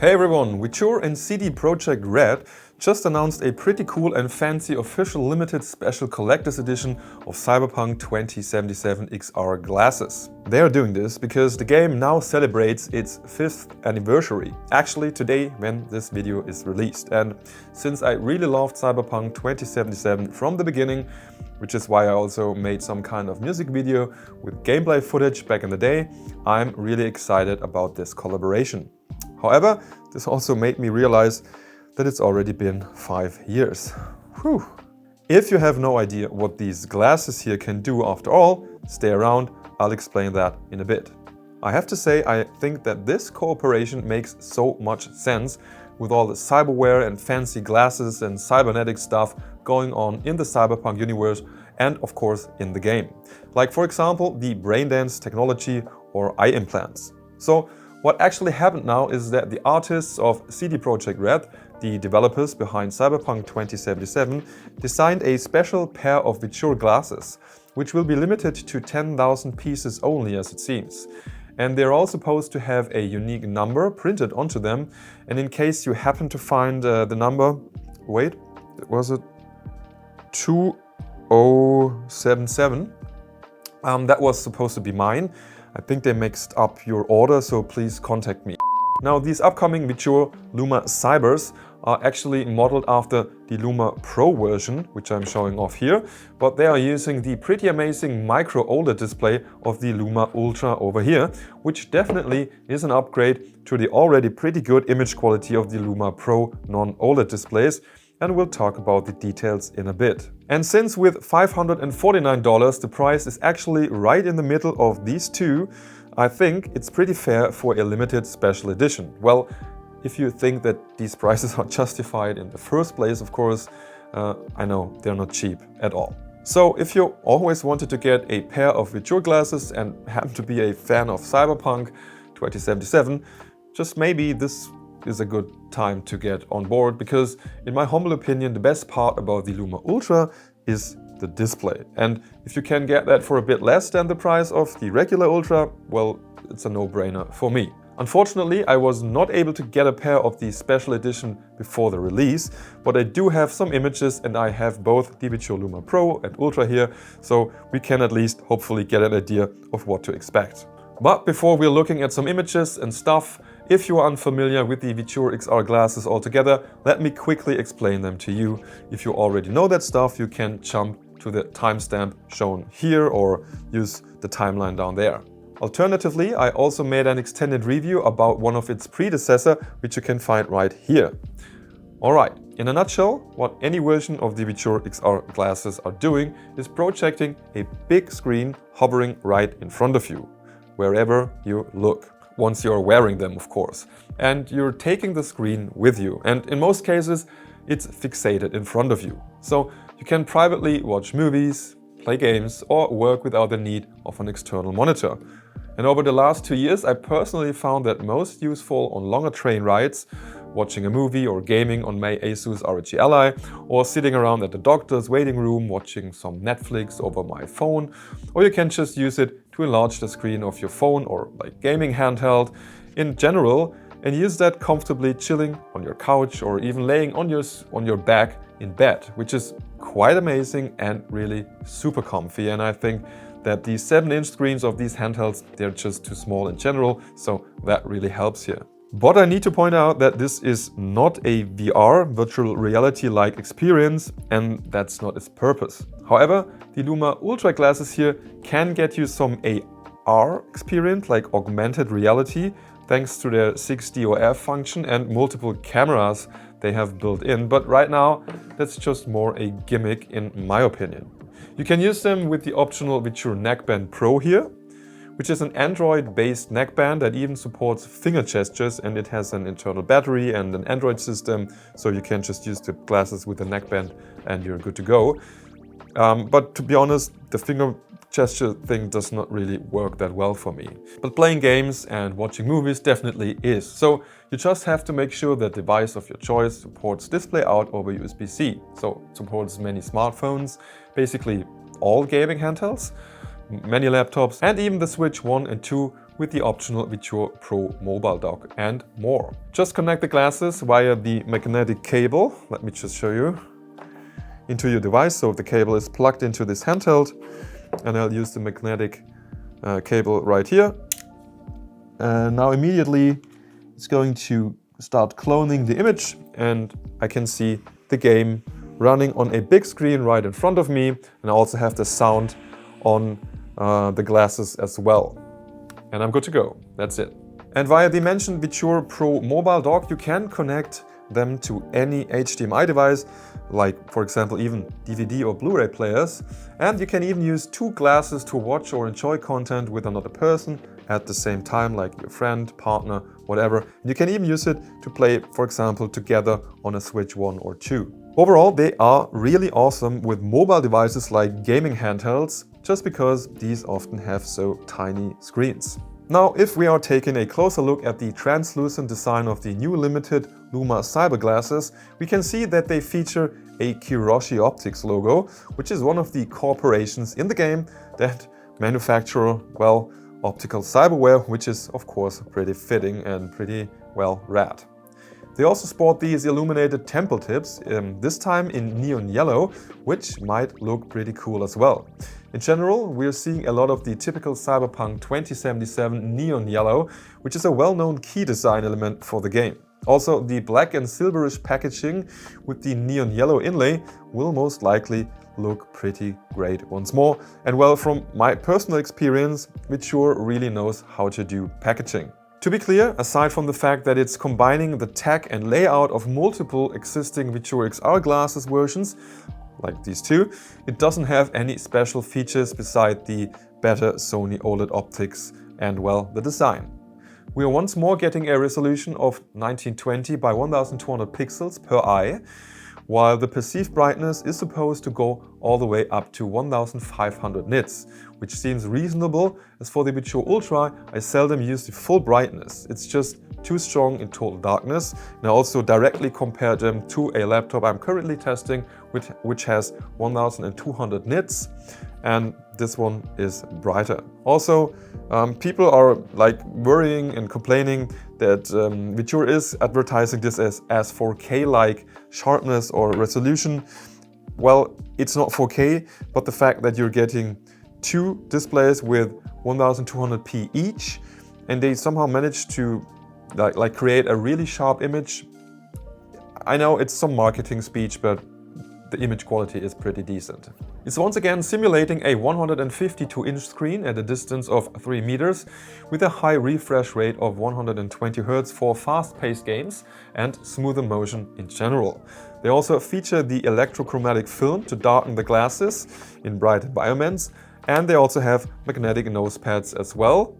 Hey everyone, VITURE and CD PROJEKT RED just announced a pretty cool and fancy official limited special collector's edition of Cyberpunk 2077 XR glasses. They are doing this because the game now celebrates its 5th anniversary, actually today when this video is released. And since I really loved Cyberpunk 2077 from the beginning, which is why I also made some kind of music video with gameplay footage back in the day, I'm really excited about this collaboration. However, this also made me realize that it's already been 5 years. Whew. If you have no idea what these glasses here can do after all, stay around, I'll explain that in a bit. I have to say, I think that this cooperation makes so much sense with all the cyberware and fancy glasses and cybernetic stuff going on in the Cyberpunk universe and of course in the game. Like for example, the braindance technology or eye implants. So what actually happened now is that the artists of CD PROJEKT RED, the developers behind Cyberpunk 2077, designed a special pair of VITURE glasses, which will be limited to 10,000 pieces only as it seems. And they're all supposed to have a unique number printed onto them, and in case you happen to find the number, wait, was it 2077? That was supposed to be mine. I think they mixed up your order, so please contact me. Now, these upcoming VITURE Luma Cybers are actually modeled after the Luma Pro version, which I'm showing off here, but they are using the pretty amazing micro OLED display of the Luma Ultra over here, which definitely is an upgrade to the already pretty good image quality of the Luma Pro non-OLED displays, and we'll talk about the details in a bit. And since with $549 the price is actually right in the middle of these two, I think it's pretty fair for a limited special edition. Well, if you think that these prices are justified in the first place, of course, I know they're not cheap at all. So if you always wanted to get a pair of VITURE glasses and happen to be a fan of Cyberpunk 2077, just maybe this is a good time to get on board, because in my humble opinion the best part about the Luma Ultra is the display, and if you can get that for a bit less than the price of the regular Ultra, well, it's a no-brainer for me. Unfortunately, I was not able to get a pair of the special edition before the release, but I do have some images and I have both the VITURE Luma Pro and Ultra here, so we can at least hopefully get an idea of what to expect. But before we're looking at some images and stuff, if you are unfamiliar with the VITURE XR glasses altogether, let me quickly explain them to you. If you already know that stuff, you can jump to the timestamp shown here or use the timeline down there. Alternatively, I also made an extended review about one of its predecessor, which you can find right here. Alright, in a nutshell, what any version of the VITURE XR glasses are doing is projecting a big screen hovering right in front of you, wherever you look. Once you're wearing them, of course. And you're taking the screen with you. And in most cases, it's fixated in front of you. So you can privately watch movies, play games, or work without the need of an external monitor. And over the last 2 years, I personally found that most useful on longer train rides, watching a movie or gaming on my Asus ROG Ally, or sitting around at the doctor's waiting room watching some Netflix over my phone, or you can just use it to enlarge the screen of your phone or like gaming handheld in general, and use that comfortably chilling on your couch or even laying on your back in bed, which is quite amazing and really super comfy. And I think that these 7-inch screens of these handhelds, they're just too small in general, so that really helps here. But I need to point out that this is not a VR, virtual reality-like experience, and that's not its purpose. However, the Luma Ultra glasses here can get you some AR experience, like augmented reality, thanks to their 6DoF function and multiple cameras they have built in. But right now, that's just more a gimmick in my opinion. You can use them with the optional VITURE Neckband Pro here, which is an Android-based neckband that even supports finger gestures, and it has an internal battery and an Android system, so you can just use the glasses with the neckband and you're good to go. But to be honest, the finger gesture thing does not really work that well for me. But playing games and watching movies definitely is. So you just have to make sure that the device of your choice supports display out over USB-C. So it supports many smartphones, basically all gaming handhelds, many laptops, and even the Switch 1 and 2 with the optional VITURE Pro mobile dock and more. Just connect the glasses via the magnetic cable, let me just show you, into your device. So the cable is plugged into this handheld, and I'll use the magnetic cable right here. And now immediately it's going to start cloning the image, and I can see the game running on a big screen right in front of me, and I also have the sound on the glasses as well. And I'm good to go. That's it. And via the mentioned VITURE Pro mobile dock, you can connect them to any HDMI device, like for example even DVD or Blu-ray players. And you can even use two glasses to watch or enjoy content with another person at the same time, like your friend, partner, whatever. You can even use it to play, for example, together on a Switch 1 or 2. Overall, they are really awesome with mobile devices like gaming handhelds, just because these often have so tiny screens. Now, if we are taking a closer look at the translucent design of the new limited Luma Cyber glasses, we can see that they feature a Kiroshi Optics logo, which is one of the corporations in the game that manufacture, well, optical cyberware, which is of course pretty fitting and pretty, well, rad. They also sport these illuminated temple tips, this time in neon yellow, which might look pretty cool as well. In general, we're seeing a lot of the typical Cyberpunk 2077 neon yellow, which is a well-known key design element for the game. Also, the black and silverish packaging with the neon yellow inlay will most likely look pretty great once more. And well, from my personal experience, VITURE really knows how to do packaging. To be clear, aside from the fact that it's combining the tech and layout of multiple existing VITURE XR glasses versions, like these two, it doesn't have any special features beside the better Sony OLED optics and, well, the design. We are once more getting a resolution of 1920 by 1200 pixels per eye, while the perceived brightness is supposed to go all the way up to 1500 nits, which seems reasonable, as for the VITURE Ultra I seldom use the full brightness. It's just too strong in total darkness, and I also directly compared them to a laptop I'm currently testing, which has 1200 nits, and this one is brighter. Also, people are like worrying and complaining that VITURE is advertising this as 4K-like sharpness or resolution. Well, it's not 4K, but the fact that you're getting two displays with 1200p each, and they somehow managed to like create a really sharp image. I know it's some marketing speech, but the image quality is pretty decent. It's once again simulating a 152-inch screen at a distance of 3 meters with a high refresh rate of 120 Hz for fast-paced games and smoother motion in general. They also feature the electrochromatic film to darken the glasses in bright environments, and they also have magnetic nose pads as well.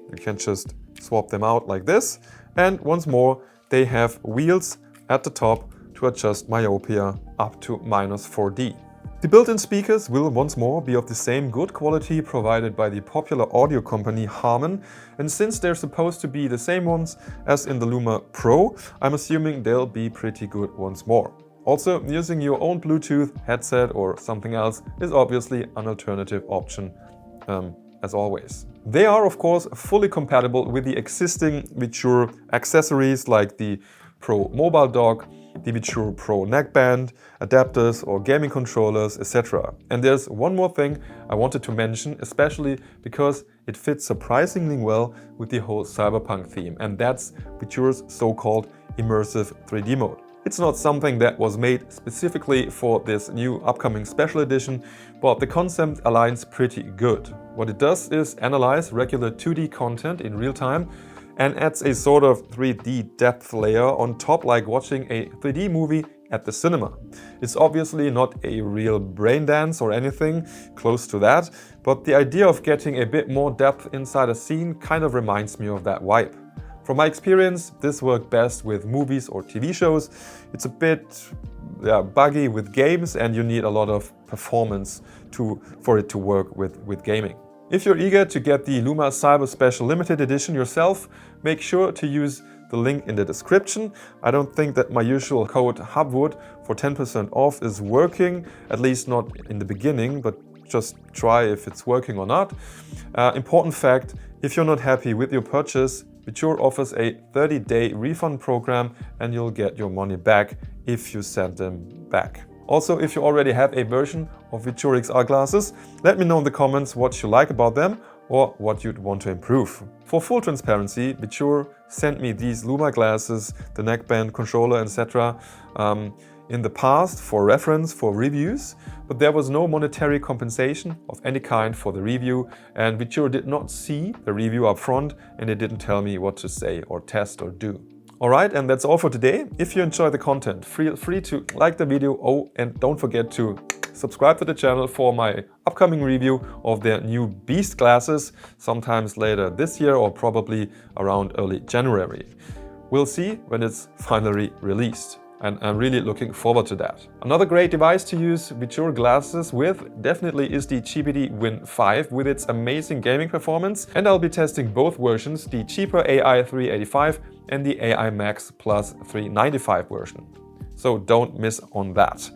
You can just swap them out like this, and once more they have wheels at the top to adjust myopia up to -4D. The built-in speakers will once more be of the same good quality provided by the popular audio company Harman, and since they're supposed to be the same ones as in the Luma Pro, I'm assuming they'll be pretty good once more. Also, using your own Bluetooth headset or something else is obviously an alternative option, as always. They are of course fully compatible with the existing VITURE accessories like the Pro mobile dock, the VITURE Pro neckband, adapters or gaming controllers, etc. And there's one more thing I wanted to mention, especially because it fits surprisingly well with the whole Cyberpunk theme, and that's VITURE's so-called immersive 3D mode. It's not something that was made specifically for this new upcoming special edition, but the concept aligns pretty good. What it does is analyze regular 2D content in real time and adds a sort of 3D depth layer on top, like watching a 3D movie at the cinema. It's obviously not a real brain dance or anything close to that, but the idea of getting a bit more depth inside a scene kind of reminds me of that vibe. From my experience, this worked best with movies or TV shows. It's a bit buggy with games, and you need a lot of performance for it to work with gaming. If you're eager to get the Luma Cyber Special Limited Edition yourself, make sure to use the link in the description. I don't think that my usual code Hubwood for 10% off is working, at least not in the beginning, but just try if it's working or not. Important fact, if you're not happy with your purchase, VITURE offers a 30-day refund program and you'll get your money back if you send them back. Also, if you already have a version of VITURE XR glasses, let me know in the comments what you like about them or what you'd want to improve. For full transparency, VITURE sent me these Luma glasses, the neckband, controller, etc. In the past for reference, for reviews, but there was no monetary compensation of any kind for the review, and VITURE did not see the review up front and it didn't tell me what to say or test or do. Alright, and that's all for today. If you enjoy the content, feel free to like the video. Oh, and don't forget to subscribe to the channel for my upcoming review of their new Beast glasses, sometimes later this year or probably around early January. We'll see when it's finally released, and I'm really looking forward to that. Another great device to use VITURE glasses with definitely is the GPD Win 5 with its amazing gaming performance, and I'll be testing both versions, the cheaper AI 385 and the AI Max Plus 395 version. So don't miss on that.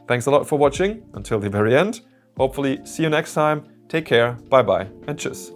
Thanks a lot for watching until the very end. Hopefully see you next time. Take care, bye bye and tschüss.